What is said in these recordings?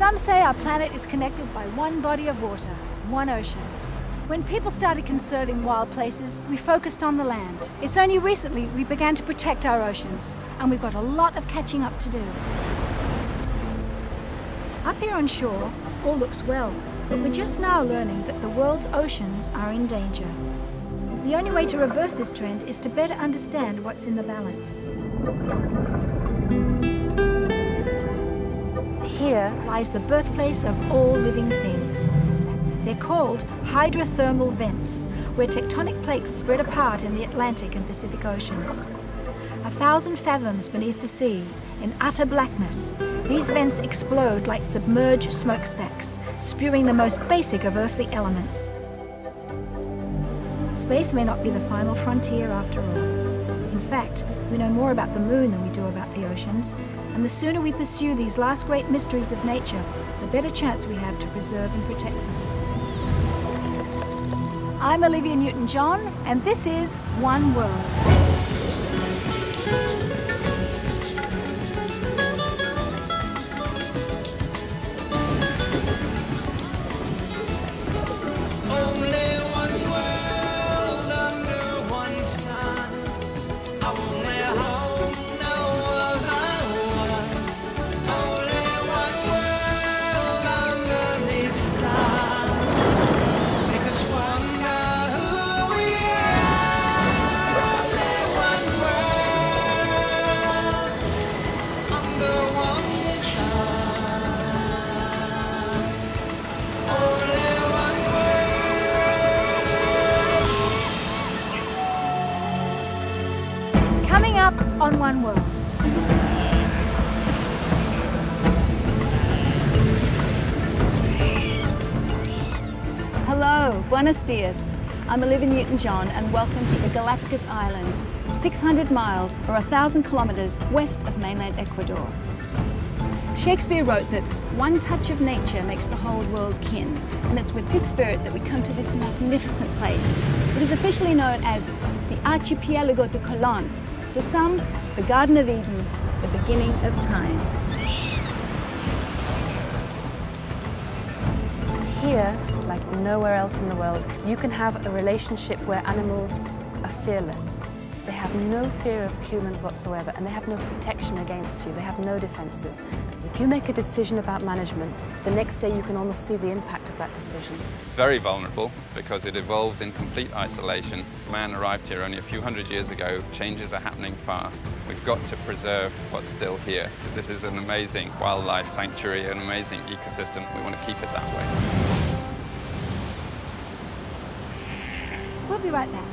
Some say our planet is connected by one body of water, one ocean. When people started conserving wild places, we focused on the land. It's only recently we began to protect our oceans, and we've got a lot of catching up to do. Up here on shore, all looks well, but we're just now learning that the world's oceans are in danger. The only way to reverse this trend is to better understand what's in the balance. Here lies the birthplace of all living things. They're called hydrothermal vents, where tectonic plates spread apart in the Atlantic and Pacific Oceans. 1,000 fathoms beneath the sea, in utter blackness, these vents explode like submerged smokestacks, spewing the most basic of earthly elements. Space may not be the final frontier after all. In fact, we know more about the moon than we do about the oceans, and the sooner we pursue these last great mysteries of nature, the better chance we have to preserve and protect them. I'm Olivia Newton-John, and this is One World. Coming up on One World. Hello, buenos dias. I'm Olivia Newton-John and welcome to the Galapagos Islands, 600 miles or 1,000 kilometers west of mainland Ecuador. Shakespeare wrote that one touch of nature makes the whole world kin, and it's with this spirit that we come to this magnificent place. It is officially known as the Archipelago de Colón. To some, the Garden of Eden, the beginning of time. Here, like nowhere else in the world, you can have a relationship where animals are fearless. They have no fear of humans whatsoever, and they have no protection against you. They have no defenses. If you make a decision about management, the next day you can almost see the impact of that decision. It's very vulnerable because it evolved in complete isolation. Man arrived here only a few hundred years ago. Changes are happening fast. We've got to preserve what's still here. This is an amazing wildlife sanctuary, an amazing ecosystem. We want to keep it that way. We'll be right back.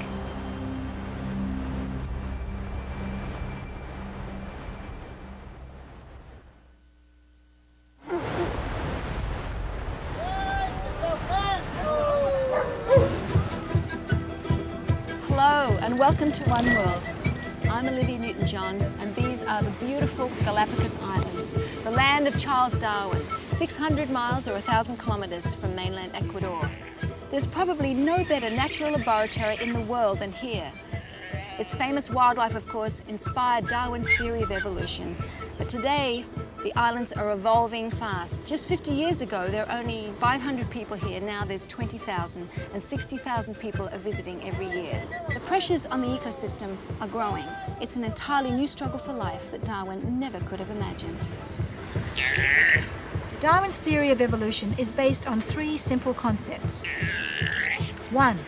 Hello and welcome to One World. I'm Olivia Newton-John and these are the beautiful Galapagos Islands, the land of Charles Darwin, 600 miles or 1,000 kilometers from mainland Ecuador. There's probably no better natural laboratory in the world than here. Its famous wildlife, of course, inspired Darwin's theory of evolution. But today, the islands are evolving fast. Just 50 years ago, there were only 500 people here. Now there's 20,000, and 60,000 people are visiting every year. The pressures on the ecosystem are growing. It's an entirely new struggle for life that Darwin never could have imagined. Darwin's theory of evolution is based on three simple concepts. 1.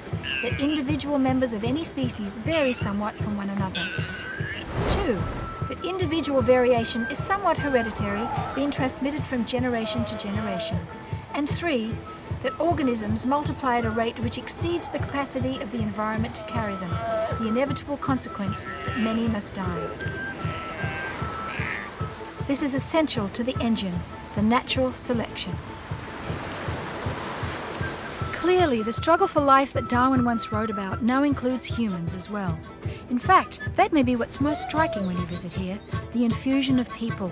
That individual members of any species vary somewhat from one another. 2. That individual variation is somewhat hereditary, being transmitted from generation to generation. And 3. That organisms multiply at a rate which exceeds the capacity of the environment to carry them, the inevitable consequence that many must die. This is essential to the engine, the natural selection. Clearly, the struggle for life that Darwin once wrote about now includes humans as well. In fact, that may be what's most striking when you visit here, the infusion of people.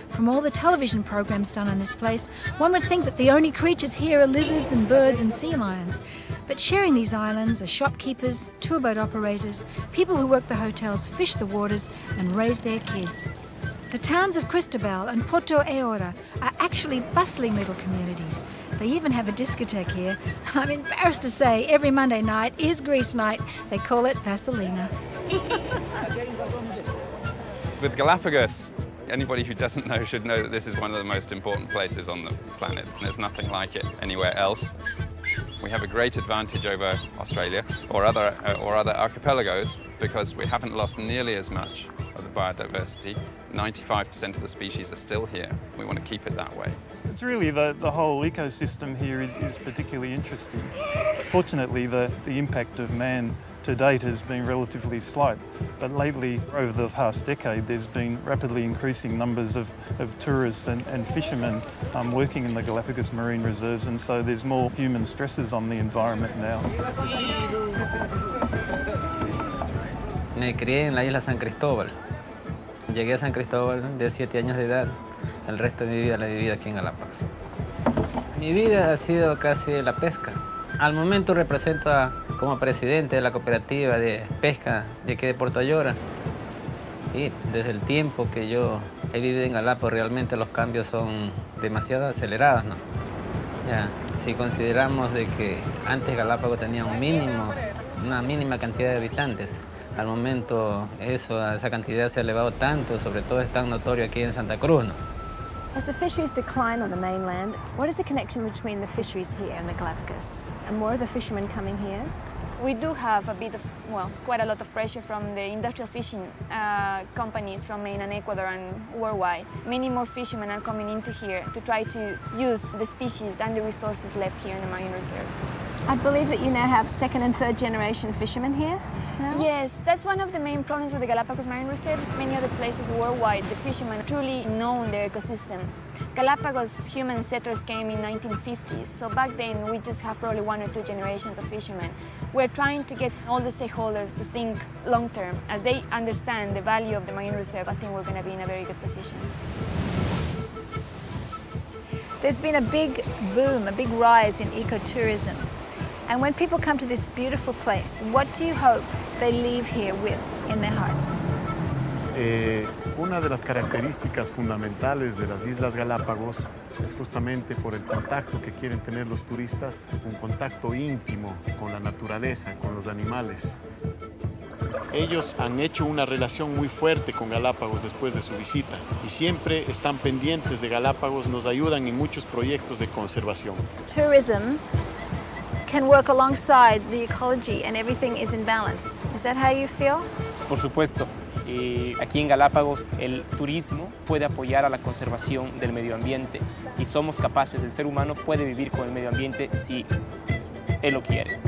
From all the television programs done on this place, one would think that the only creatures here are lizards and birds and sea lions. But sharing these islands are shopkeepers, tour boat operators, people who work the hotels, fish the waters, and raise their kids. The towns of Cristobal and Porto Eora are actually bustling little communities. They even have a discotheque here. I'm embarrassed to say every Monday night is Grease night. They call it Vaselina. With Galapagos, anybody who doesn't know should know that this is one of the most important places on the planet. There's nothing like it anywhere else. We have a great advantage over Australia or other archipelagos because we haven't lost nearly as much of the biodiversity. 95% of the species are still here. We want to keep it that way. It's really the whole ecosystem here is particularly interesting. Fortunately, the impact of man to date has been relatively slight, but lately, over the past decade, there's been rapidly increasing numbers of tourists and fishermen working in the Galapagos marine reserves, and so there's more human stresses on the environment now. Me crié en la isla San Cristóbal. Llegué a San Cristóbal de 7 años de edad. El resto de mi vida la he vivido aquí en Galápagos. Mi vida ha sido casi la pesca. Al momento represento como presidente de la cooperativa de pesca de aquí de Puerto Ayora. Y desde el tiempo que yo he vivido en Galápagos, realmente los cambios son demasiado acelerados, ¿no? Ya, si consideramos de que antes Galápagos tenía una mínima cantidad de habitantes, al momento esa cantidad se ha elevado tanto, sobre todo es tan notorio aquí en Santa Cruz, ¿no? As the fisheries decline on the mainland, what is the connection between the fisheries here and the Galapagos? Are more of the fishermen coming here? We do have quite a lot of pressure from the industrial fishing companies from mainland Ecuador and worldwide. Many more fishermen are coming into here to try to use the species and the resources left here in the marine reserve. I believe that you now have second and third generation fishermen here? No? Yes, that's one of the main problems with the Galapagos Marine Reserve. Many other places worldwide, the fishermen truly know their ecosystem. Galapagos human settlers came in 1950s, so back then we just have probably 1 or 2 generations of fishermen. We're trying to get all the stakeholders to think long term. As they understand the value of the marine reserve, I think we're going to be in a very good position. There's been a big boom, a big rise in ecotourism. And when people come to this beautiful place, what do you hope they leave here with in their hearts? Una de las características fundamentales de las Islas Galápagos es justamente por el contacto que quieren tener los turistas, un contacto íntimo con la naturaleza, con los animales. Ellos han hecho una relación muy fuerte con Galápagos después de su visita y siempre están pendientes de Galápagos, nos ayudan en muchos proyectos de conservación. Tourism can work alongside the ecology and everything is in balance. Is that how you feel? Por supuesto. Aquí en Galápagos el turismo puede apoyar a la conservación del medio ambiente y somos capaces, el ser humano puede vivir con el medio ambiente si él lo quiere.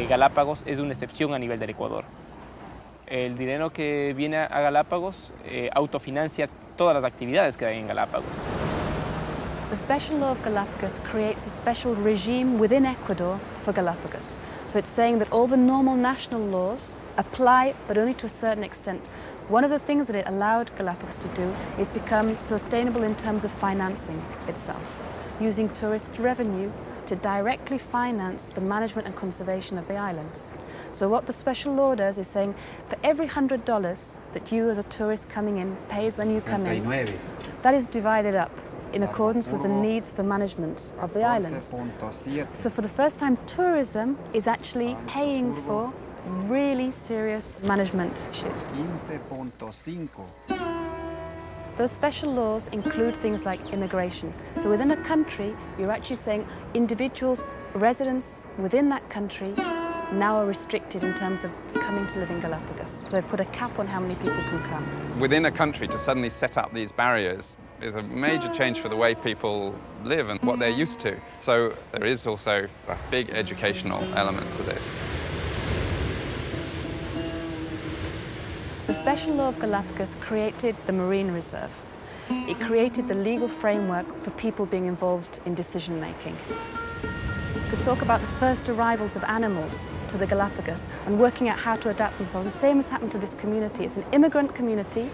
Galápagos es una excepción a nivel del Ecuador. El dinero que viene a Galápagos autofinancia todas las actividades que hay en Galápagos. The special law of Galapagos creates a special regime within Ecuador for Galapagos. So it's saying that all the normal national laws apply, but only to a certain extent. One of the things that it allowed Galapagos to do is become sustainable in terms of financing itself, using tourist revenue to directly finance the management and conservation of the islands. So what the special law does is saying for every $100 that you as a tourist coming in pays when you come in, that is divided up in accordance with the needs for management of the islands. So for the first time, tourism is actually paying for really serious management issues. Those special laws include things like immigration. So within a country, you're actually saying individuals, residents within that country now are restricted in terms of coming to live in Galapagos. So they've put a cap on how many people can come. Within a country, to suddenly set up these barriers is a major change for the way people live and what they're used to. So there is also a big educational element to this. The special law of Galapagos created the marine reserve. It created the legal framework for people being involved in decision making. We could talk about the first arrivals of animals to the Galapagos and working out how to adapt themselves. The same has happened to this community. It's an immigrant community,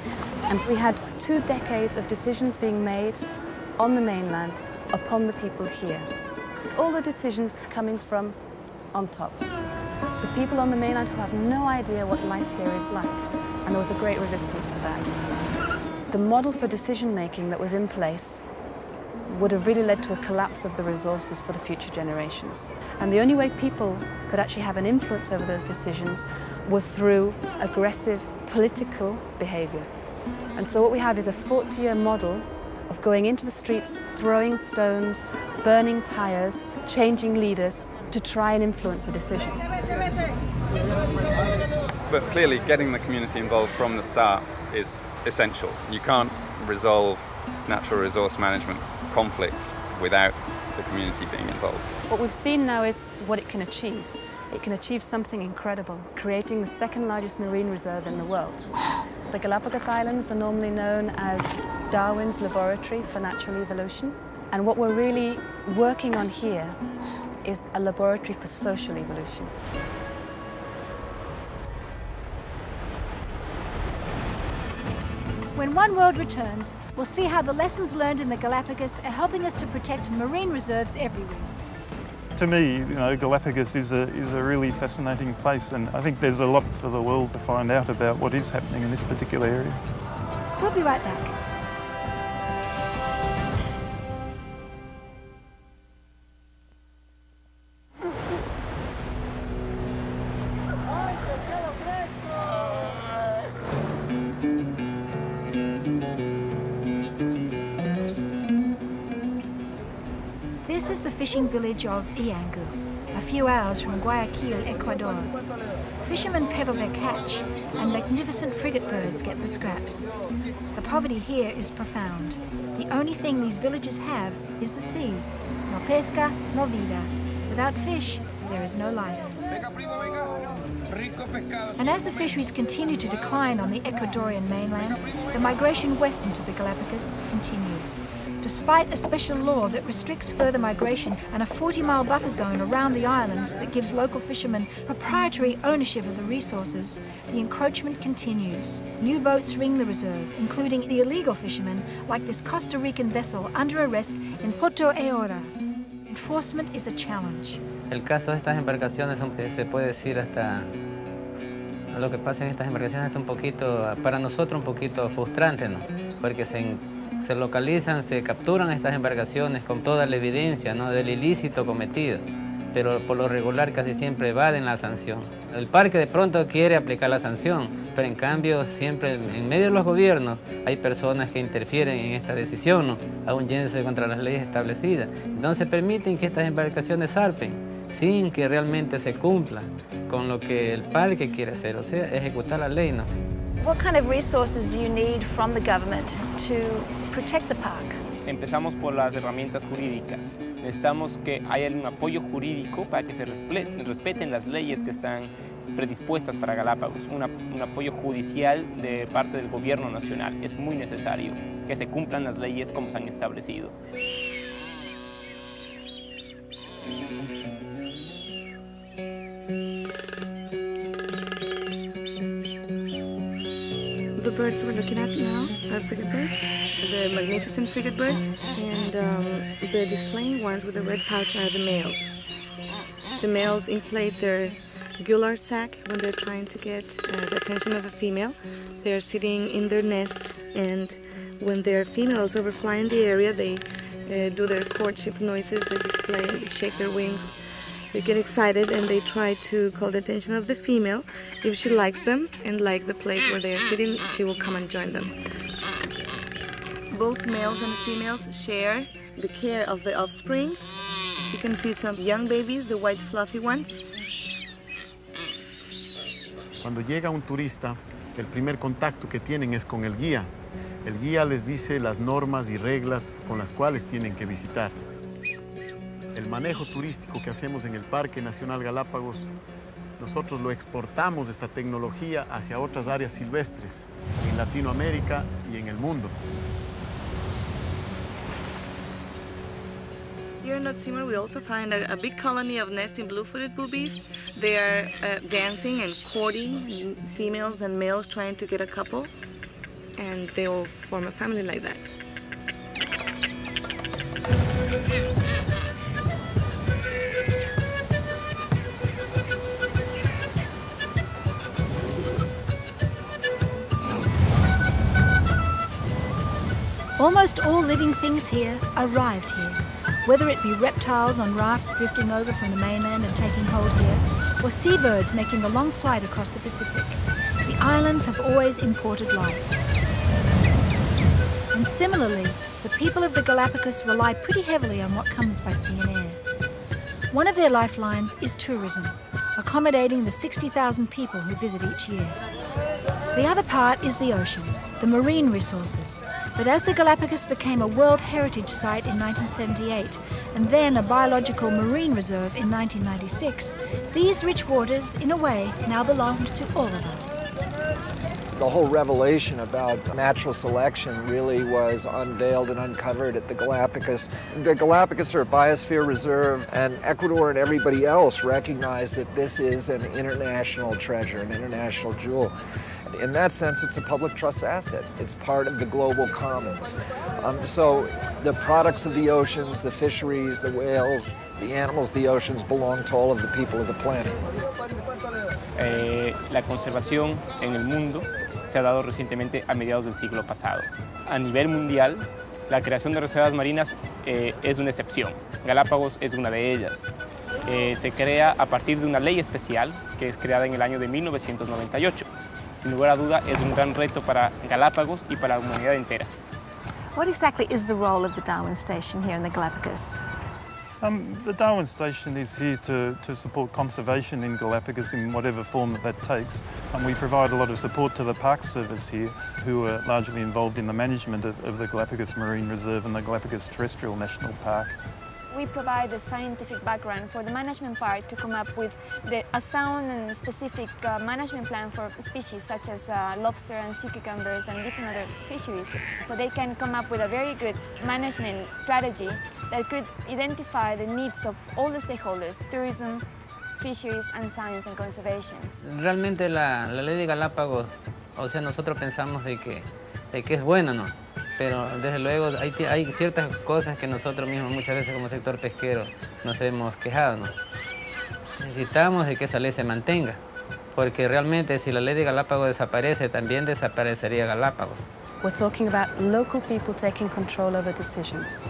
and we had 2 decades of decisions being made on the mainland upon the people here. All the decisions coming from on top. the people on the mainland who have no idea what life here is like, and there was a great resistance to that. The model for decision-making that was in place would have really led to a collapse of the resources for the future generations. And the only way people could actually have an influence over those decisions was through aggressive political behavior. And so what we have is a 40-year model of going into the streets, throwing stones, burning tires, changing leaders to try and influence a decision. But clearly getting the community involved from the start is essential. You can't resolve natural resource management conflicts without the community being involved. What we've seen now is what it can achieve. It can achieve something incredible, creating the second largest marine reserve in the world. The Galapagos Islands are normally known as Darwin's laboratory for natural evolution. And what we're really working on here is a laboratory for social evolution. When One World returns, we'll see how the lessons learned in the Galapagos are helping us to protect marine reserves everywhere. To me, Galapagos is a really fascinating place, and I think there's a lot for the world to find out about what is happening in this particular area. We'll be right back. This is the fishing village of Iangu, a few hours from Guayaquil, Ecuador. Fishermen peddle their catch, and magnificent frigate birds get the scraps. The poverty here is profound. The only thing these villages have is the sea. No pesca, no vida. Without fish, there is no life. And as the fisheries continue to decline on the Ecuadorian mainland, the migration west into the Galapagos continues. Despite a special law that restricts further migration and a 40-mile buffer zone around the islands that gives local fishermen proprietary ownership of the resources, the encroachment continues. New boats ring the reserve, including the illegal fishermen like this Costa Rican vessel under arrest in Poto Eora. Enforcement is a challenge. El caso de estas embarcaciones se puede decir hasta lo que pasa en estas embarcaciones está un poquito, para nosotros un poquito frustrante, ¿no? Porque se localizan, se capturan estas embarcaciones con toda la evidencia, ¿no?, del ilícito cometido, pero por lo regular casi siempre evaden la sanción. El parque de pronto quiere aplicar la sanción, pero en cambio siempre en medio de los gobiernos hay personas que interfieren en esta decisión, ¿no?, aún yéndose contra las leyes establecidas. Entonces permiten que estas embarcaciones zarpen sin que realmente se cumpla con lo que el parque quiere hacer, o sea, ejecutar la ley, ¿no? What kind of resources do you need from the government to protect the park? Empezamos por las herramientas jurídicas. Necesitamos que haya un apoyo jurídico para que se respeten las leyes que están predispuestas para Galápagos. Un apoyo judicial de parte del gobierno nacional. Es muy necesario que se cumplan las leyes como se han establecido. The birds we're looking at now are frigate birds, the magnificent frigate bird, and the displaying ones with the red pouch are the males. The males inflate their gular sac when they're trying to get the attention of a female. They're sitting in their nest, and when their females overflying the area, they do their courtship noises, they display, they shake their wings. They get excited and they try to call the attention of the female. If she likes them and like the place where they are sitting, she will come and join them. Both males and females share the care of the offspring. You can see some young babies, the white fluffy ones. Cuando llega un turista, el primer contacto que tienen es con el guía. El guía les dice las normas y reglas con las cuales tienen que visitar. El manejo turístico que hacemos en el Parque Nacional Galápagos, nosotros lo exportamos esta tecnología hacia otras áreas silvestres, en Latinoamérica y en el mundo. Here in Notzimmer, we also find a big colony of nesting blue-footed boobies. They are dancing and courting, females and males trying to get a couple, and they will form a family like that. Almost all living things here arrived here, whether it be reptiles on rafts drifting over from the mainland and taking hold here, or seabirds making the long flight across the Pacific. The islands have always imported life. And similarly, the people of the Galapagos rely pretty heavily on what comes by sea and air. One of their lifelines is tourism, accommodating the 60,000 people who visit each year. The other part is the ocean, the marine resources. But as the Galapagos became a World Heritage Site in 1978 and then a biological marine reserve in 1996, these rich waters, in a way, now belong to all of us. The whole revelation about natural selection really was unveiled and uncovered at the Galapagos. The Galapagos are a biosphere reserve, and Ecuador and everybody else recognize that this is an international treasure, an international jewel. In that sense, it's a public trust asset. It's part of the global commons. So the products of the oceans, the fisheries, the whales, the animals, the oceans belong to all of the people of the planet. La conservación en el mundo se ha dado recientemente a mediados del siglo pasado. A nivel mundial, la creación de reservas marinas es una excepción. Galápagos es una de ellas. Se crea a partir de una ley especial que es creada en el año de 1998. Sin lugar a duda, es un gran reto para Galápagos y para la humanidad entera. What exactly is the role of the Darwin Station here in the Galapagos? The Darwin Station is here to support conservation in Galapagos in whatever form that takes. And we provide a lot of support to the Park Service here, who are largely involved in the management of the Galapagos Marine Reserve and the Galapagos Terrestrial National Park. We provide the scientific background for the management part to come up with a sound and specific management plan for species such as lobster and sea cucumbers and different other fisheries. So they can come up with a very good management strategy that could identify the needs of all the stakeholders, tourism, fisheries and science and conservation. Realmente la ley de Galápagos, o sea, nosotros pensamos de que es buena, ¿no? Pero desde luego hay ciertas cosas que nosotros mismos muchas veces como sector pesquero nos hemos quejado, ¿no? Necesitamos de que esa ley se mantenga, porque realmente si la ley de Galápagos desaparece, también desaparecería Galápagos. We're talking about local people taking control over decisions,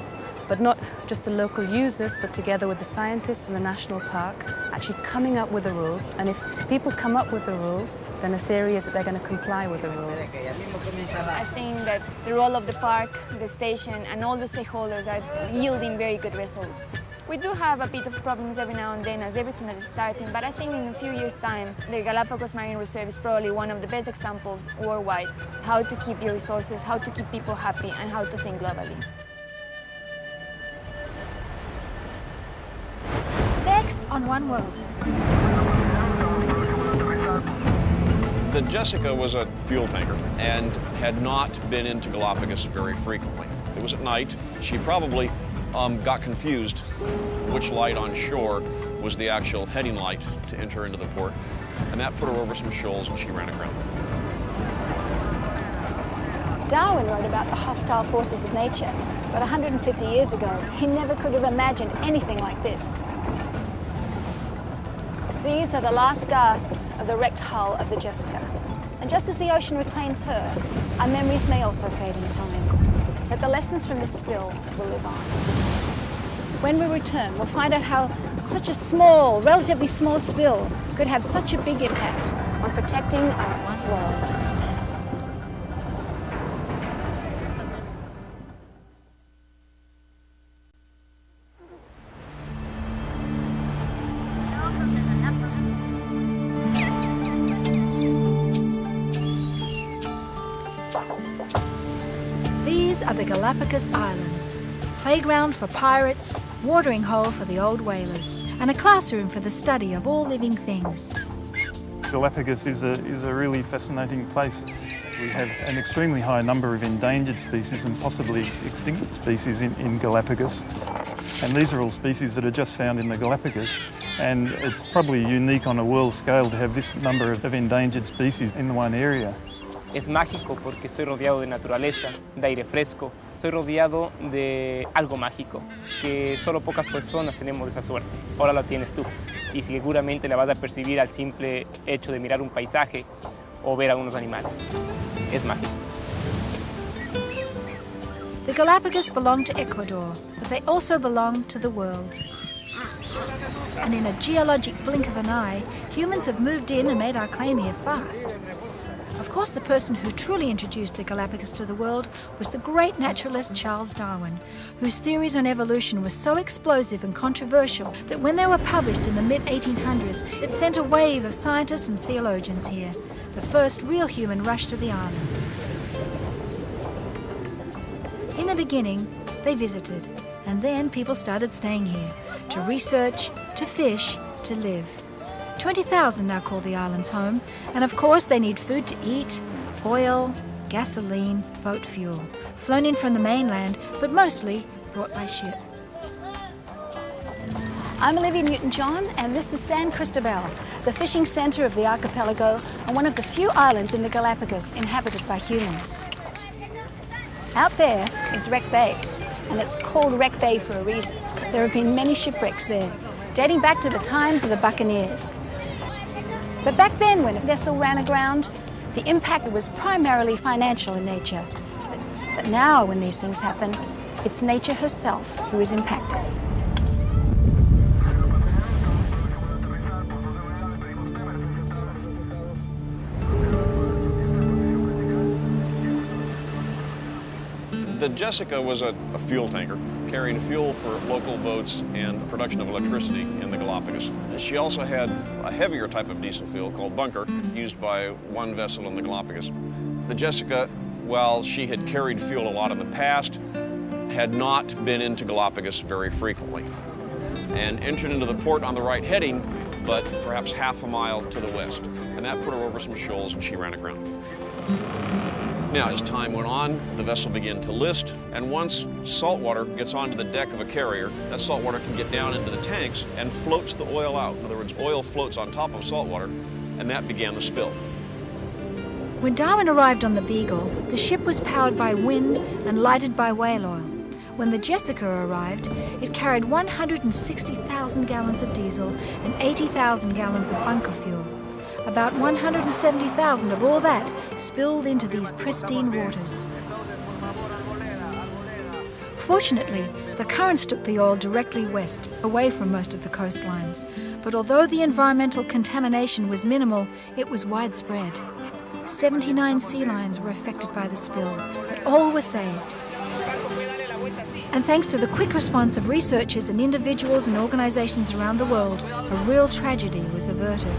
but not just the local users, but together with the scientists in the national park, actually coming up with the rules. And if people come up with the rules, then the theory is that they're going to comply with the rules. I think that the role of the park, the station, and all the stakeholders are yielding very good results. We do have a bit of problems every now and then as everything is starting, but I think in a few years' time, the Galapagos Marine Reserve is probably one of the best examples worldwide, how to keep your resources, how to keep people happy, and how to think globally. Next on One World. The Jessica was a fuel tanker and had not been into Galapagos very frequently. It was at night. She probably got confused which light on shore was the actual heading light to enter into the port, and that put her over some shoals and she ran aground. Darwin wrote about the hostile forces of nature, but 150 years ago, he never could have imagined anything like this. These are the last gasps of the wrecked hull of the Jessica. And just as the ocean reclaims her, our memories may also fade in time. But the lessons from this spill will live on. When we return, we'll find out how such a small, relatively small spill could have such a big impact on protecting our one world. These are the Galapagos Islands, playground for pirates, watering hole for the old whalers, and a classroom for the study of all living things. Galapagos is a really fascinating place. We have an extremely high number of endangered species and possibly extinct species in Galapagos. And these are all species that are just found in the Galapagos. And it's probably unique on a world scale to have this number of endangered species in one area. Es mágico porque estoy rodeado de naturaleza, de aire fresco, estoy rodeado de algo mágico, que solo pocas personas tenemos esa suerte. Ahora la tienes tú y seguramente la vas a percibir al simple hecho de mirar un paisaje o ver a unos animales. Es mágico. The Galapagos belong to Ecuador, but they also belong to the world. And in a geologic blink of an eye, humans have moved in and made our claim here fast. Of course, the person who truly introduced the Galapagos to the world was the great naturalist Charles Darwin, whose theories on evolution were so explosive and controversial that when they were published in the mid-1800s, it sent a wave of scientists and theologians here. The first real human rush to the islands. In the beginning, they visited, and then people started staying here to research, to fish, to live. 20,000 now call the islands home, and of course they need food to eat, oil, gasoline, boat fuel, flown in from the mainland, but mostly brought by ship. I'm Olivia Newton-John, and this is San Cristobal, the fishing center of the archipelago and one of the few islands in the Galapagos inhabited by humans. Out there is Wreck Bay, and it's called Wreck Bay for a reason. There have been many shipwrecks there, dating back to the times of the buccaneers. But back then, when a vessel ran aground, the impact was primarily financial in nature. But now, when these things happen, it's nature herself who is impacted. The Jessica was a fuel tanker carrying fuel for local boats and production of electricity in the Galapagos. She also had a heavier type of diesel fuel called bunker used by one vessel in the Galapagos. The Jessica, while she had carried fuel a lot in the past, had not been into Galapagos very frequently and entered into the port on the right heading, but perhaps half a mile to the west. And that put her over some shoals and she ran aground. Now, as time went on, the vessel began to list, and once salt water gets onto the deck of a carrier, that salt water can get down into the tanks and floats the oil out. In other words, oil floats on top of salt water, and that began the spill. When Darwin arrived on the Beagle, the ship was powered by wind and lighted by whale oil. When the Jessica arrived, it carried 160,000 gallons of diesel and 80,000 gallons of bunker fuel. About 170,000 of all that spilled into these pristine waters. Fortunately, the currents took the oil directly west, away from most of the coastlines. But although the environmental contamination was minimal, it was widespread. 79 sea lions were affected by the spill, but all were saved. And thanks to the quick response of researchers and individuals and organizations around the world, a real tragedy was averted.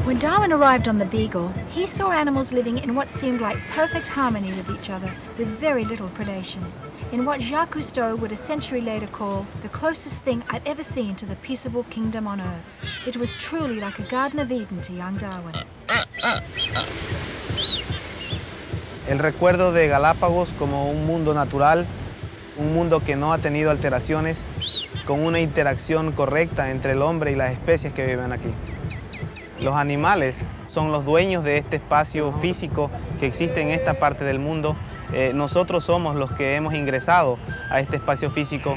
When Darwin arrived on the Beagle, he saw animals living in what seemed like perfect harmony with each other, with very little predation. In what Jacques Cousteau would a century later call the closest thing I've ever seen to the peaceable kingdom on earth. It was truly like a Garden of Eden to young Darwin. El recuerdo de Galápagos como un mundo natural, un mundo que no ha tenido alteraciones, con una interacción correcta entre el hombre y las especies que viven aquí. Los animales son los dueños de este espacio físico que existe en esta parte del mundo. Nosotros somos los que hemos ingresado a este espacio físico.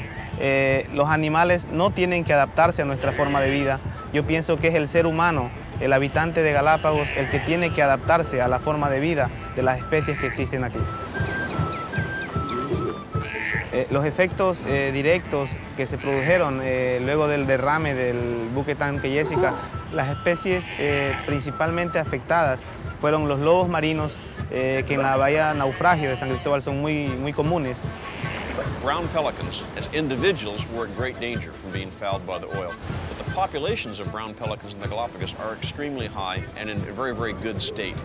Los animales no tienen que adaptarse a nuestra forma de vida. Yo pienso que es el ser humano, el habitante de Galápagos, el que tiene que adaptarse a la forma de vida de las especies que existen aquí. Los efectos directos que se produjeron luego del derrame del buque tanque Jessica, las especies principalmente afectadas fueron los lobos marinos, que en la bahía Naufragio de San Cristóbal son muy comunes. Brown pelicans, as individuals, were at great danger from being fouled by the oil. But the populations of brown pelicans in the Galapagos are extremely high and in a very, very good state.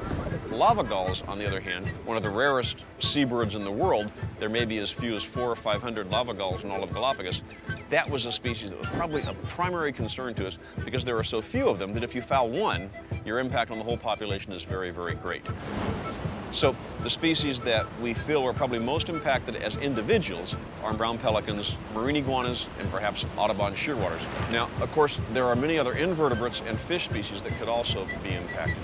Lava gulls, on the other hand, one of the rarest seabirds in the world, there may be as few as 400 or 500 lava gulls in all of Galapagos. That was a species that was probably a primary concern to us because there are so few of them that if you foul one, your impact on the whole population is very, very great. So the species that we feel are probably most impacted as individuals are brown pelicans, marine iguanas, and perhaps Audubon shearwaters. Now, of course, there are many other invertebrates and fish species that could also be impacted.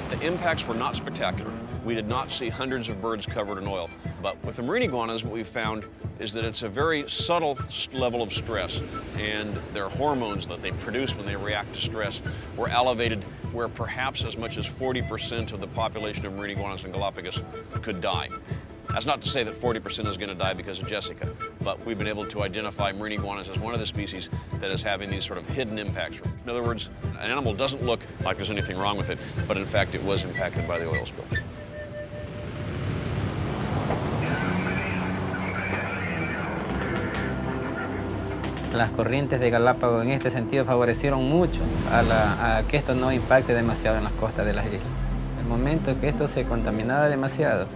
The impacts were not spectacular. We did not see hundreds of birds covered in oil. But with the marine iguanas, what we found is that it's a very subtle level of stress, and their hormones that they produce when they react to stress were elevated where perhaps as much as 40% of the population of marine iguanas in Galapagos could die. That's not to say that 40% is going to die because of Jessica, but we've been able to identify marine iguanas as one of the species that is having these sort of hidden impacts. In other words, an animal doesn't look like there's anything wrong with it, but in fact it was impacted by the oil spill. Las corrientes de Galápagos en este sentido favorecieron mucho a que esto no impacte demasiado en las costas de las islas. El momento que esto se contaminaba demasiado,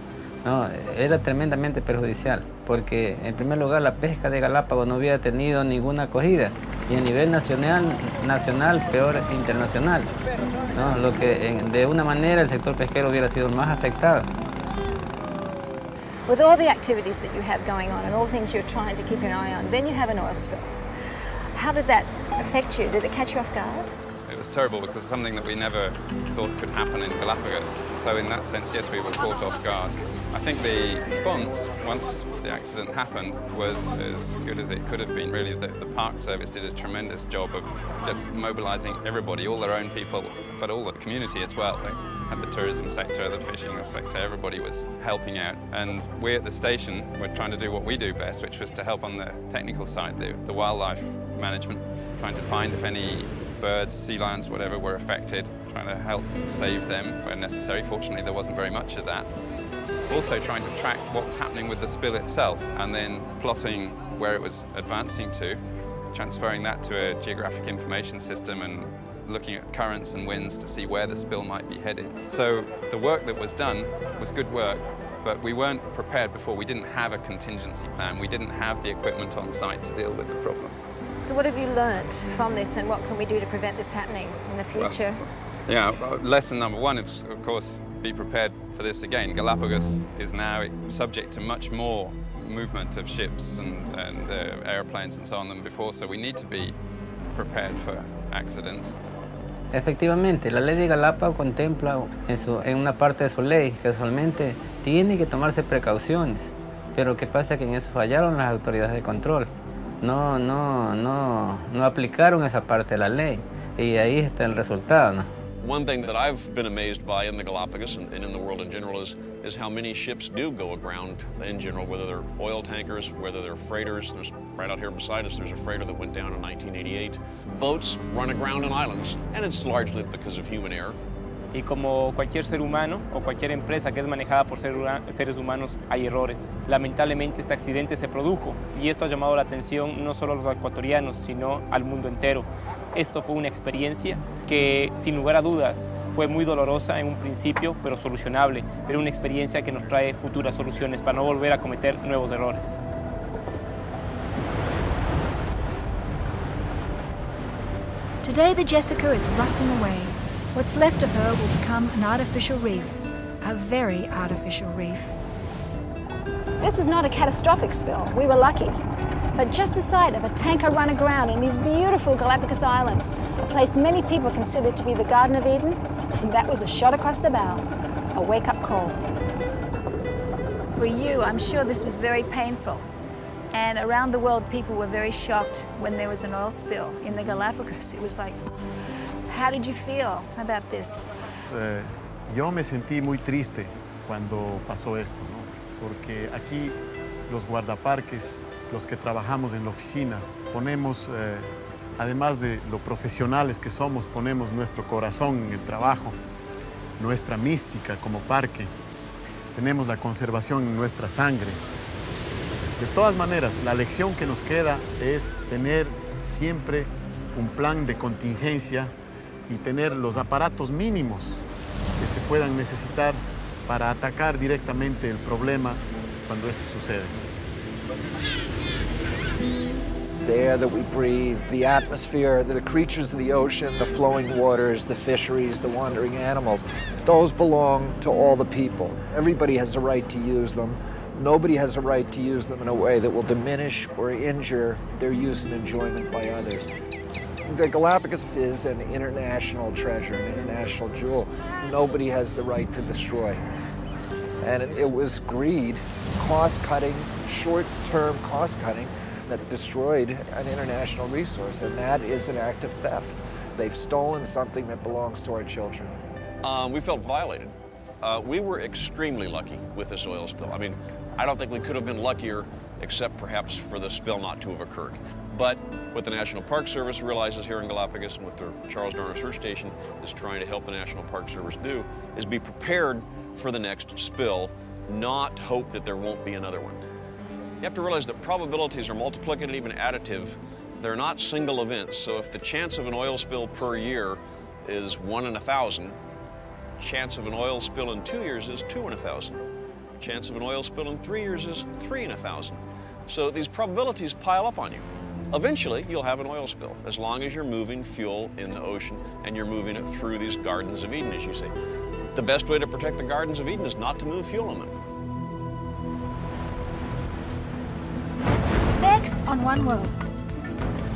no, era tremendamente perjudicial, porque en primer lugar la pesca de Galápagos no hubiera tenido ninguna acogida, y a nivel nacional peor internacional, ¿no? Lo que de una manera el sector pesquero hubiera sido más afectado. With all the activities that you have going on and all the things you're trying to keep an eye on, then you have an oil spill. How did that affect you? Did it catch you off guard? It was terrible because it's something that we never thought could happen in Galapagos. So in that sense, yes, we were caught off guard. I think the response, once the accident happened, was as good as it could have been. Really, the Park Service did a tremendous job of just mobilizing everybody, all their own people, but all the community as well. They had the tourism sector, the fishing sector, everybody was helping out. And we at the station were trying to do what we do best, which was to help on the technical side, the wildlife management, trying to find if any birds, sea lions, whatever, were affected, trying to help save them where necessary. Fortunately, there wasn't very much of that. Also trying to track what was happening with the spill itself and then plotting where it was advancing to, transferring that to a geographic information system and looking at currents and winds to see where the spill might be headed. So the work that was done was good work, but we weren't prepared before. We didn't have a contingency plan. We didn't have the equipment on site to deal with the problem. So what have you learnt from this, and what can we do to prevent this happening in the future? Well, yeah, lesson number one is, of course, be prepared for this again. Galapagos is now subject to much more movement of ships and airplanes and so on than before, so we need to be prepared for accidents. Efectivamente, la ley de Galápagos contempla en una parte de su ley que usualmente tiene que tomarse precauciones, pero lo que pasa es que en eso fallaron las autoridades de control. No aplicaron esa parte de la ley, y ahí está el resultado, ¿no? One thing that I've been amazed by in the Galapagos and in the world in general is how many ships do go aground in general, whether they're oil tankers, whether they're freighters. There's, right out here beside us, there's a freighter that went down in 1988. Boats run aground on islands, and it's largely because of human error. Y como cualquier ser humano o cualquier empresa que es manejada por seres humanos, hay errores. Lamentablemente este accidente se produjo y esto ha llamado la atención no solo a los ecuatorianos, sino al mundo entero. Esto fue una experiencia que, sin lugar a dudas, fue muy dolorosa en un principio, pero solucionable, pero una experiencia que nos trae futuras soluciones para no volver a cometer nuevos errores. Today the Jessica is rusting away. What's left of her will become an artificial reef, a very artificial reef. This was not a catastrophic spill. We were lucky. But just the sight of a tanker run aground in these beautiful Galapagos Islands, a place many people consider to be the Garden of Eden, that was a shot across the bow, a wake-up call. For you, I'm sure this was very painful. And around the world, people were very shocked when there was an oil spill in the Galapagos. It was like, how did you feel about this? Yo me sentí muy triste cuando pasó esto, ¿no? Porque aquí los guardaparques, los que trabajamos en la oficina, ponemos, además de lo profesionales que somos, ponemos nuestro corazón en el trabajo, nuestra mística como parque, tenemos la conservación en nuestra sangre. De todas maneras, la lección que nos queda es tener siempre un plan de contingencia y tener los aparatos mínimos que se puedan necesitar para atacar directamente el problema cuando esto sucede. the air that we breathe, the atmosphere, the creatures of the ocean, the flowing waters, the fisheries, the wandering animals. Those belong to all the people. Everybody has a right to use them. Nobody has a right to use them in a way that will diminish or injure their use and enjoyment by others. The Galapagos is an international treasure, an international jewel. Nobody has the right to destroy. And it was greed, cost-cutting, short-term cost-cutting that destroyed an international resource, and that is an act of theft. They've stolen something that belongs to our children. We felt violated. We were extremely lucky with this oil spill. I mean, I don't think we could have been luckier, except perhaps for the spill not to have occurred. But what the National Park Service realizes here in Galapagos, and what the Charles Darwin Research Station is trying to help the National Park Service do, is be prepared for the next spill, not hope that there won't be another one. You have to realize that probabilities are multiplicative and additive. They're not single events. So if the chance of an oil spill per year is 1 in 1,000, chance of an oil spill in 2 years is 2 in 1,000. Chance of an oil spill in 3 years is 3 in 1,000. So these probabilities pile up on you. Eventually, you'll have an oil spill, as long as you're moving fuel in the ocean and you're moving it through these Gardens of Eden, as you say. The best way to protect the Gardens of Eden is not to move fuel in them. Next on One World.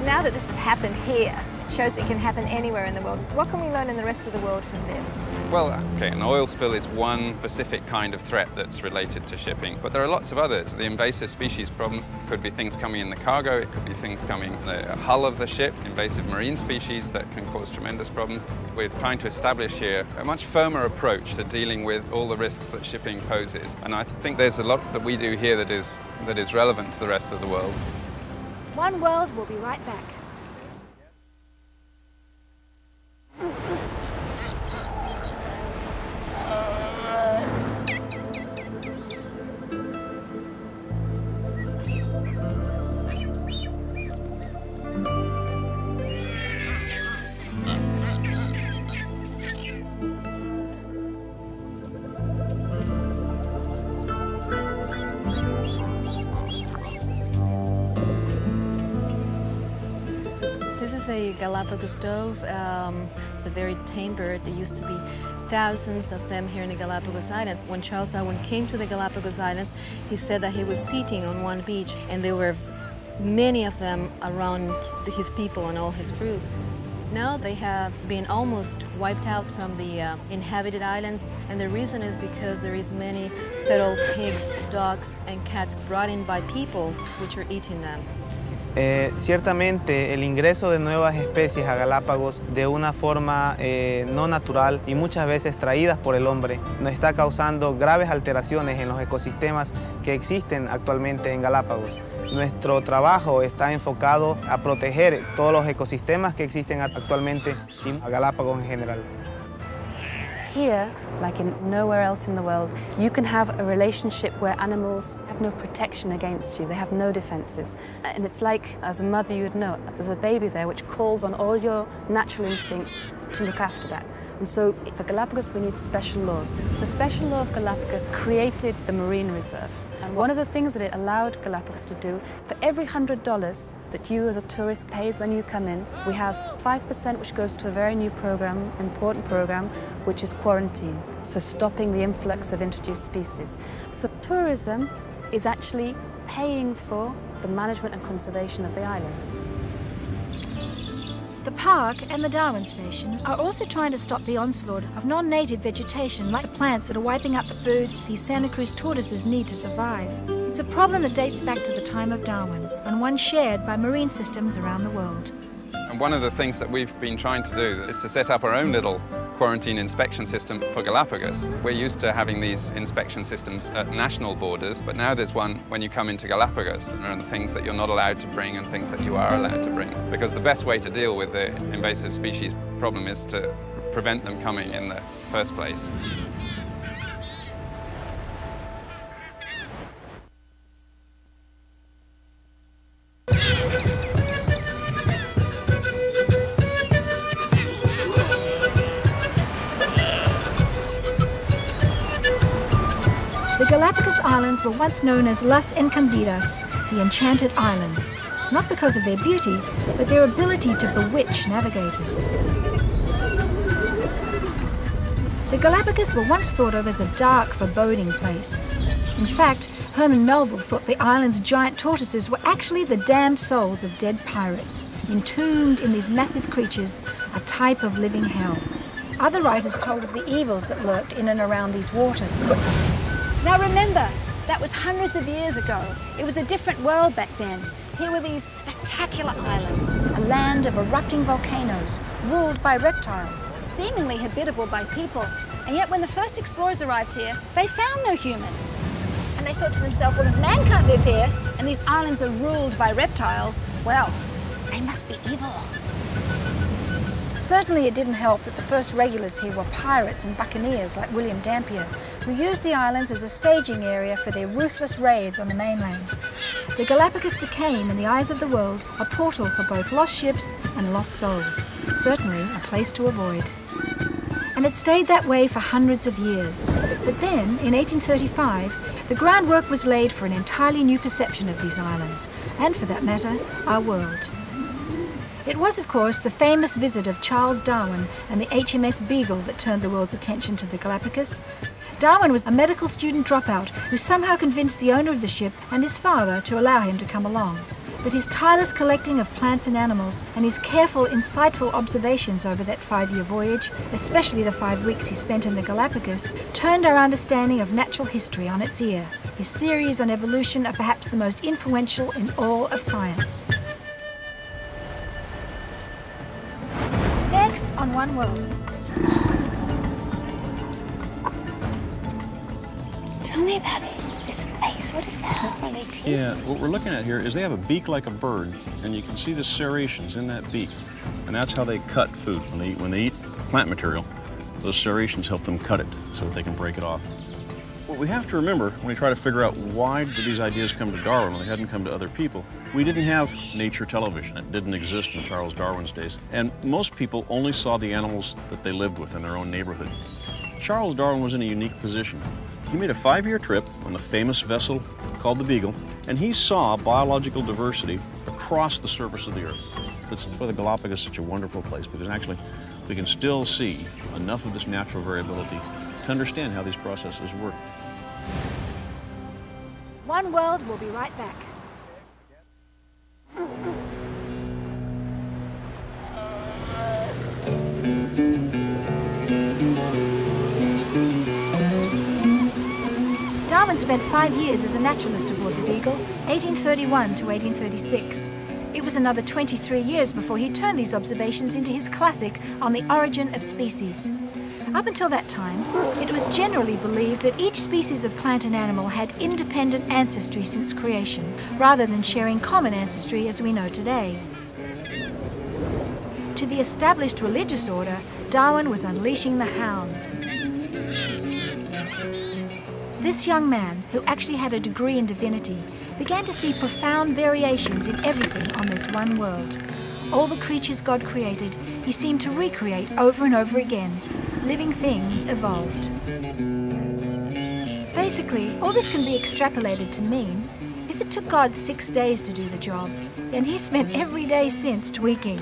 Now that this has happened here, it shows that it can happen anywhere in the world. What can we learn in the rest of the world from this? Well, okay, an oil spill is one specific kind of threat that's related to shipping, but there are lots of others. The invasive species problems could be things coming in the cargo, it could be things coming in the hull of the ship, invasive marine species that can cause tremendous problems. We're trying to establish here a much firmer approach to dealing with all the risks that shipping poses, and I think there's a lot that we do here that is relevant to the rest of the world. One World will be right back. A Galapagos dove. It's a very tame bird. There used to be thousands of them here in the Galapagos Islands. When Charles Darwin came to the Galapagos Islands, he said that he was sitting on one beach and there were many of them around his people and all his crew. Now they have been almost wiped out from the inhabited islands, and the reason is because there is many feral pigs, dogs and cats brought in by people which are eating them. Ciertamente el ingreso de nuevas especies a Galápagos de una forma no natural y muchas veces traídas por el hombre nos está causando graves alteraciones en los ecosistemas que existen actualmente en Galápagos. Nuestro trabajo está enfocado a proteger todos los ecosistemas que existen actualmente y a Galápagos en general. Here, like in nowhere else in the world, you can have a relationship where animals have no protection against you. They have no defenses. And it's like, as a mother you would know, there's a baby there which calls on all your natural instincts to look after that. And so for Galapagos, we need special laws. The special law of Galapagos created the marine reserve. And one of the things that it allowed Galapagos to do, for every $100 that you as a tourist pays when you come in, we have 5% which goes to a very new program, important program, which is quarantine, so stopping the influx of introduced species. So tourism is actually paying for the management and conservation of the islands. The park and the Darwin Station are also trying to stop the onslaught of non-native vegetation like the plants that are wiping out the food these Santa Cruz tortoises need to survive. It's a problem that dates back to the time of Darwin, and one shared by marine systems around the world. And one of the things that we've been trying to do is to set up our own little quarantine inspection system for Galapagos. We're used to having these inspection systems at national borders, but now there's one when you come into Galapagos, and there are things that you're not allowed to bring and things that you are allowed to bring. Because the best way to deal with the invasive species problem is to prevent them coming in the first place. The Galapagos Islands were once known as Las Encandidas, the Enchanted Islands. not because of their beauty, but their ability to bewitch navigators. The Galapagos were once thought of as a dark, foreboding place. In fact, Herman Melville thought the island's giant tortoises were actually the damned souls of dead pirates, entombed in these massive creatures, a type of living hell. Other writers told of the evils that lurked in and around these waters. Now remember, that was hundreds of years ago. It was a different world back then. Here were these spectacular islands, a land of erupting volcanoes, ruled by reptiles, seemingly habitable by people. And yet when the first explorers arrived here, they found no humans. And they thought to themselves, well, if man can't live here, and these islands are ruled by reptiles, well, they must be evil. Certainly it didn't help that the first regulars here were pirates and buccaneers like William Dampier, who used the islands as a staging area for their ruthless raids on the mainland. The Galapagos became, in the eyes of the world, a portal for both lost ships and lost souls, certainly a place to avoid. And it stayed that way for hundreds of years. But then, in 1835, the groundwork was laid for an entirely new perception of these islands, and for that matter, our world. It was, of course, the famous visit of Charles Darwin and the HMS Beagle that turned the world's attention to the Galapagos. Darwin was a medical student dropout who somehow convinced the owner of the ship and his father to allow him to come along. But his tireless collecting of plants and animals and his careful, insightful observations over that 5-year voyage, especially the 5 weeks he spent in the Galapagos, turned our understanding of natural history on its ear. His theories on evolution are perhaps the most influential in all of science. Next on One World. Tell me about it. This face, what is that? Are they teeth? Yeah, what we're looking at here is they have a beak like a bird, and you can see the serrations in that beak. And that's how they cut food. When they eat plant material, those serrations help them cut it so that they can break it off. What we have to remember when we try to figure out why did these ideas come to Darwin when they hadn't come to other people, we didn't have nature television. It didn't exist in Charles Darwin's days. And most people only saw the animals that they lived with in their own neighborhood. Charles Darwin was in a unique position. He made a 5-year trip on the famous vessel called the Beagle, and he saw biological diversity across the surface of the Earth. That's why the Galapagos is such a wonderful place, because actually we can still see enough of this natural variability to understand how these processes work. One World will be right back. Darwin spent 5 years as a naturalist aboard the Beagle, 1831 to 1836. It was another 23 years before he turned these observations into his classic on the origin of species. Up until that time, it was generally believed that each species of plant and animal had independent ancestry since creation, rather than sharing common ancestry as we know today. To the established religious order, Darwin was unleashing the hounds. This young man, who actually had a degree in divinity, began to see profound variations in everything on this one world. All the creatures God created, he seemed to recreate over and over again. Living things evolved. Basically, all this can be extrapolated to mean, if it took God 6 days to do the job, then he spent every day since tweaking.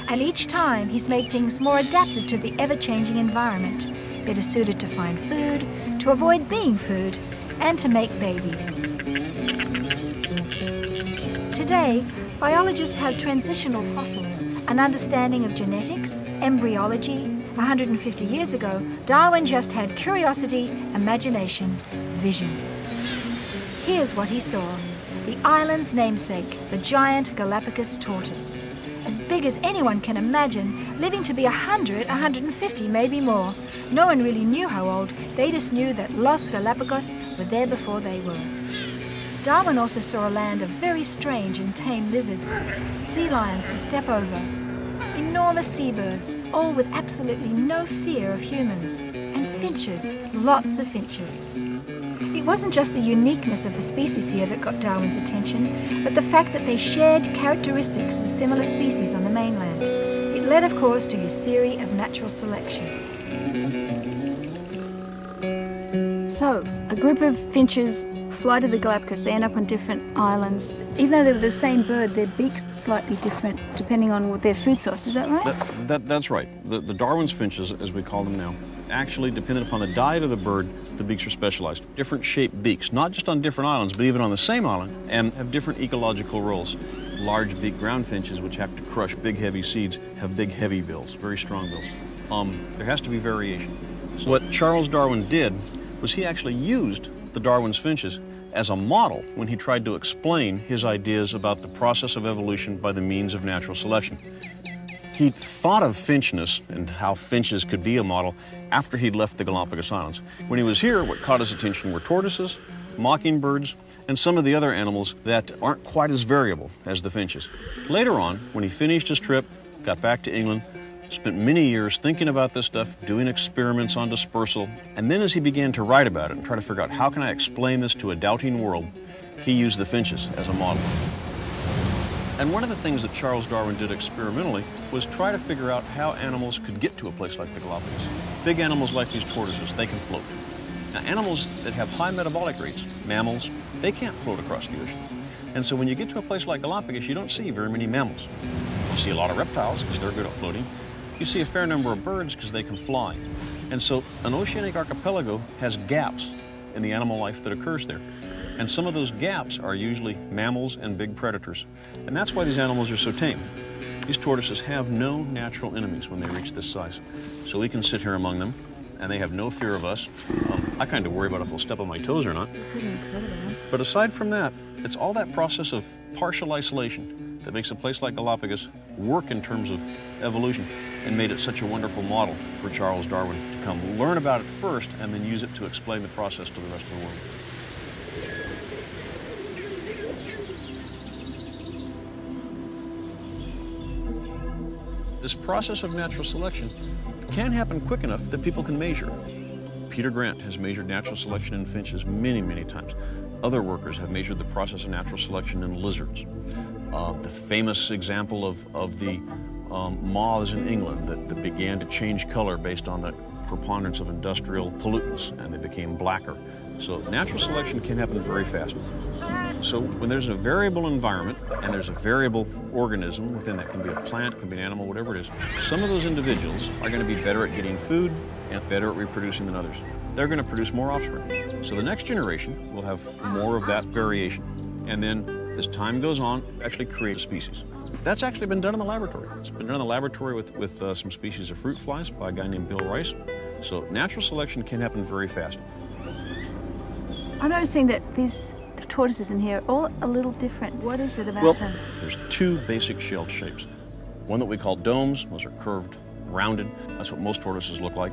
And each time he's made things more adapted to the ever-changing environment, better suited to find food, to avoid being food, and to make babies. Today, biologists have transitional fossils, an understanding of genetics, embryology. 150 years ago, Darwin just had curiosity, imagination, vision. Here's what he saw. The island's namesake, the giant Galapagos tortoise. As big as anyone can imagine, living to be 100, 150, maybe more. No one really knew how old, they just knew that Los Galapagos were there before they were. Darwin also saw a land of very strange and tame lizards, sea lions to step over, enormous seabirds, all with absolutely no fear of humans, and finches, lots of finches. It wasn't just the uniqueness of the species here that got Darwin's attention, but the fact that they shared characteristics with similar species on the mainland. It led, of course, to his theory of natural selection. So, a group of finches fly to the Galapagos, they end up on different islands. Even though they're the same bird, their beak's slightly different depending on their food source. Is that right? That's right. The Darwin's finches, as we call them now, actually, dependent upon the diet of the bird, the beaks are specialized. Different shaped beaks, not just on different islands, but even on the same island, and have different ecological roles. Large beak ground finches, which have to crush big, heavy seeds, have big, heavy bills, very strong bills. There has to be variation. So what Charles Darwin did was he actually used the Darwin's finches as a model when he tried to explain his ideas about the process of evolution by the means of natural selection. He thought of finchness and how finches could be a model after he'd left the Galapagos Islands. When he was here, what caught his attention were tortoises, mockingbirds, and some of the other animals that aren't quite as variable as the finches. Later on, when he finished his trip, got back to England, spent many years thinking about this stuff, doing experiments on dispersal, and then as he began to write about it and try to figure out how can I explain this to a doubting world, he used the finches as a model. And one of the things that Charles Darwin did experimentally was try to figure out how animals could get to a place like the Galapagos. Big animals like these tortoises, they can float. Now, animals that have high metabolic rates, mammals, they can't float across the ocean. And so when you get to a place like Galapagos, you don't see very many mammals. You see a lot of reptiles because they're good at floating. You see a fair number of birds because they can fly. And so an oceanic archipelago has gaps in the animal life that occurs there. And some of those gaps are usually mammals and big predators. And that's why these animals are so tame. These tortoises have no natural enemies when they reach this size. So we can sit here among them, and they have no fear of us. I kind of worry about if they'll step on my toes or not. But aside from that, it's all that process of partial isolation that makes a place like Galapagos work in terms of evolution and made it such a wonderful model for Charles Darwin to come learn about it first and then use it to explain the process to the rest of the world. This process of natural selection can happen quick enough that people can measure. Peter Grant has measured natural selection in finches many, many times. Other workers have measured the process of natural selection in lizards. The famous example of the moths in England that began to change color based on the preponderance of industrial pollutants, and they became blacker. So natural selection can happen very fast. So when there's a variable environment and there's a variable organism within that, can be a plant, can be an animal, whatever it is, some of those individuals are going to be better at getting food and better at reproducing than others. They're going to produce more offspring. So the next generation will have more of that variation. And then as time goes on, actually create a species. That's actually been done in the laboratory. It's been done in the laboratory with some species of fruit flies by a guy named Bill Rice. So natural selection can happen very fast. I'm noticing that these tortoises in here are all a little different. What is it about them? There's two basic shell shapes. One that we call domes, those are curved, rounded. That's what most tortoises look like.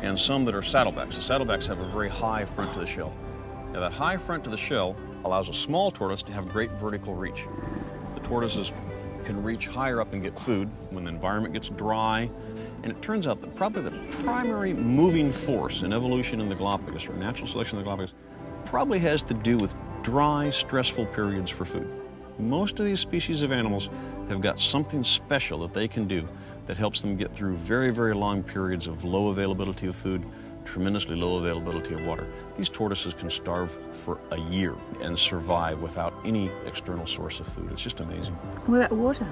And some that are saddlebacks. The saddlebacks have a very high front to the shell. Now that high front to the shell allows a small tortoise to have great vertical reach. The tortoises can reach higher up and get food when the environment gets dry. And it turns out that probably the primary moving force in evolution in the Galapagos, or natural selection in the Galapagos, probably has to do with dry, stressful periods for food. Most of these species of animals have got something special that they can do that helps them get through very, very long periods of low availability of food, tremendously low availability of water. These tortoises can starve for a year and survive without any external source of food. It's just amazing. What about water?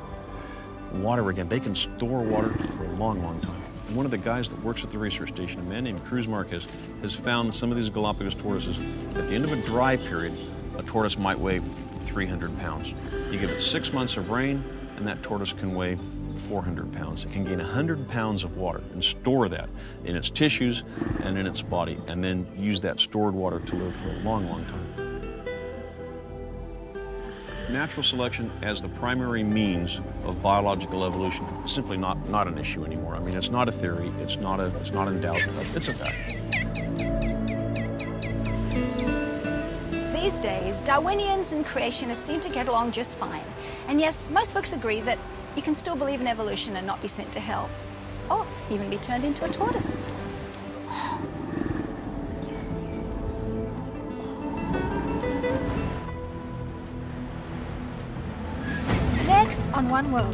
Water, again, they can store water for a long, long time. And one of the guys that works at the research station, a man named Cruz Marquez, has found some of these Galapagos tortoises, at the end of a dry period, a tortoise might weigh 300 pounds. You give it 6 months of rain, and that tortoise can weigh 400 pounds. It can gain 100 pounds of water and store that in its tissues and in its body, and then use that stored water to live for a long, long time. Natural selection as the primary means of biological evolution is simply not an issue anymore. I mean, it's not a theory, it's not in doubt, it's a fact. These days, Darwinians and creationists seem to get along just fine. And yes, most folks agree that you can still believe in evolution and not be sent to hell. Or even be turned into a tortoise. Next on One World.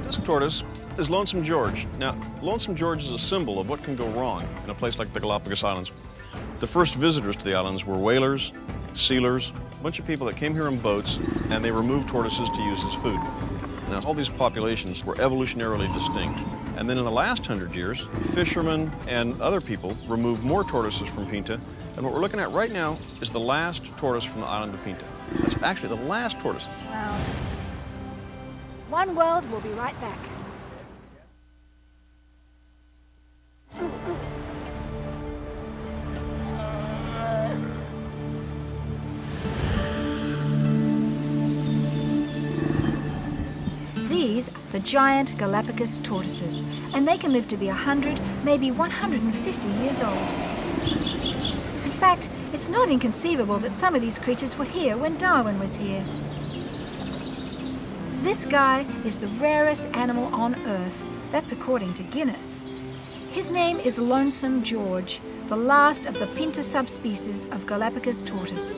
This tortoise is Lonesome George. Now, Lonesome George is a symbol of what can go wrong in a place like the Galapagos Islands. The first visitors to the islands were whalers, sealers, a bunch of people that came here in boats, and they removed tortoises to use as food. Now, all these populations were evolutionarily distinct. And then in the last 100 years, fishermen and other people removed more tortoises from Pinta. And what we're looking at right now is the last tortoise from the island of Pinta. That's actually the last tortoise. Wow. One World will be right back. These are the giant Galapagos tortoises, and they can live to be 100, maybe 150 years old. In fact, it's not inconceivable that some of these creatures were here when Darwin was here. This guy is the rarest animal on Earth. That's according to Guinness. His name is Lonesome George, the last of the Pinta subspecies of Galapagos tortoise.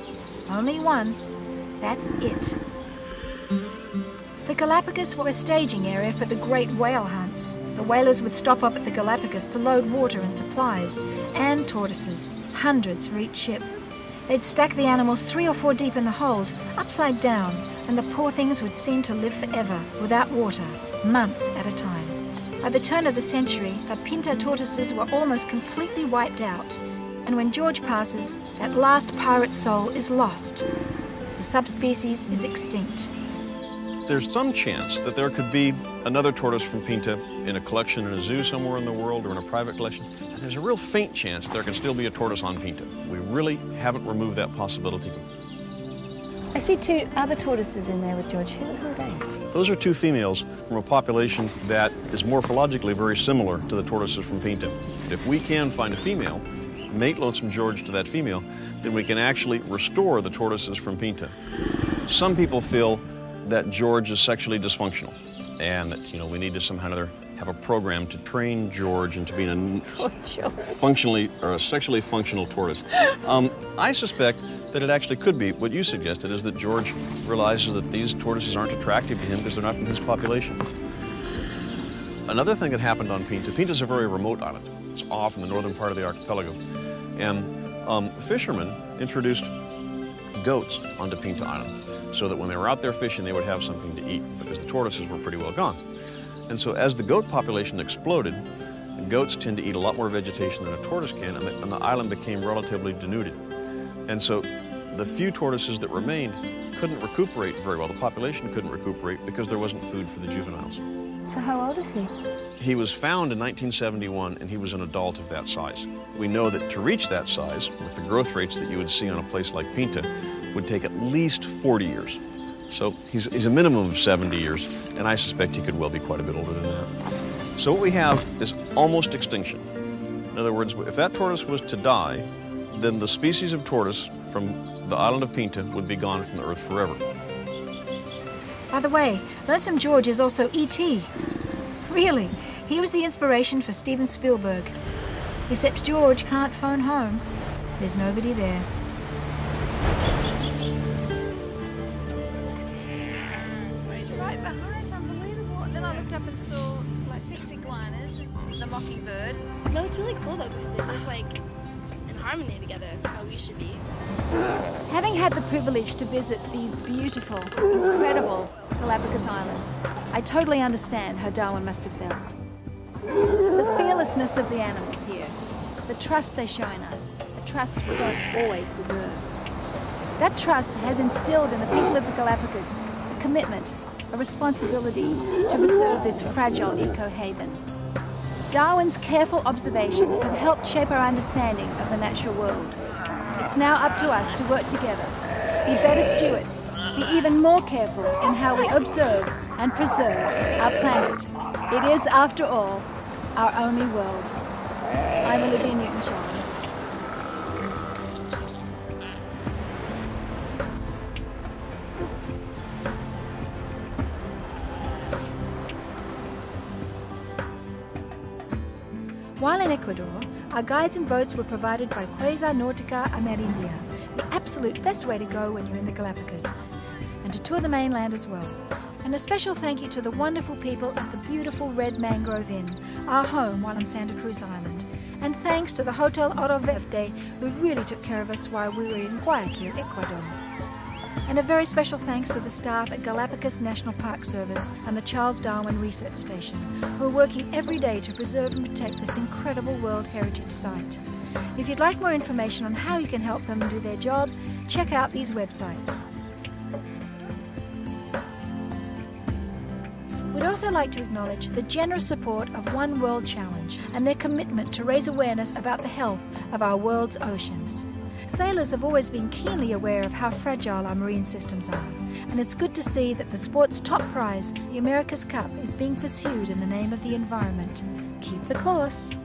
Only one. That's it. The Galapagos were a staging area for the great whale hunts. The whalers would stop off at the Galapagos to load water and supplies, and tortoises, hundreds for each ship. They'd stack the animals 3 or 4 deep in the hold, upside down, and the poor things would seem to live forever, without water, months at a time. By the turn of the century, the Pinta tortoises were almost completely wiped out, and when George passes, that last pirate soul is lost. The subspecies is extinct. There's some chance that there could be another tortoise from Pinta in a collection in a zoo somewhere in the world or in a private collection. And there's a real faint chance that there can still be a tortoise on Pinta. We really haven't removed that possibility. I see 2 other tortoises in there with George. Who are they? Those are 2 females from a population that is morphologically very similar to the tortoises from Pinta. If we can find a female, mate Lonesome George to that female, then we can actually restore the tortoises from Pinta. Some people feel that George is sexually dysfunctional, and that, we need to somehow or other have a program to train George into being a sexually functional tortoise. I suspect that it actually could be what you suggested, is that George realizes that these tortoises aren't attractive to him because they're not from his population. Another thing that happened on Pinta, Pinta's a very remote island. It's off in the northern part of the archipelago, and fishermen introduced goats onto Pinta Island, so that when they were out there fishing, they would have something to eat, because the tortoises were pretty well gone. And so as the goat population exploded, goats tend to eat a lot more vegetation than a tortoise can, and the island became relatively denuded. And so the few tortoises that remained couldn't recuperate very well. The population couldn't recuperate because there wasn't food for the juveniles. So how old is he? He was found in 1971, and he was an adult of that size. We know that to reach that size, with the growth rates that you would see on a place like Pinta, would take at least 40 years. So he's a minimum of 70 years, and I suspect he could well be quite a bit older than that. So what we have is almost extinction. In other words, if that tortoise was to die, then the species of tortoise from the island of Pinta would be gone from the earth forever. By the way, Lonesome George is also E.T. Really, he was the inspiration for Steven Spielberg. Except George can't phone home. There's nobody there. It's right behind, it's unbelievable. And then I looked up and saw like 6 iguanas and the mockingbird. No, it's really cool though, because they live like in harmony together, how we should be. Having had the privilege to visit these beautiful, incredible Galapagos Islands, I totally understand how Darwin must have felt. The fearlessness of the animals here, the trust they show in us, a trust we don't always deserve. That trust has instilled in the people of the Galapagos a commitment, a responsibility to preserve this fragile eco-haven. Darwin's careful observations have helped shape our understanding of the natural world. It's now up to us to work together, be better stewards, be even more careful in how we observe and preserve our planet. It is, after all, our only world. I'm Olivia Newton-John. While in Ecuador, our guides and boats were provided by Quasar Nautica Amerindia, the absolute best way to go when you're in the Galapagos, and to tour the mainland as well. And a special thank you to the wonderful people at the beautiful Red Mangrove Inn, our home while on Santa Cruz Island, And thanks to the Hotel Oro Verde, who really took care of us while we were in Guayaquil, Ecuador. And a very special thanks to the staff at Galapagos National Park Service and the Charles Darwin Research Station, who are working every day to preserve and protect this incredible World Heritage Site. If you'd like more information on how you can help them do their job, check out these websites. We'd also like to acknowledge the generous support of One World Challenge and their commitment to raise awareness about the health of our world's oceans. Sailors have always been keenly aware of how fragile our marine systems are, and it's good to see that the sport's top prize, the America's Cup, is being pursued in the name of the environment. Keep the course.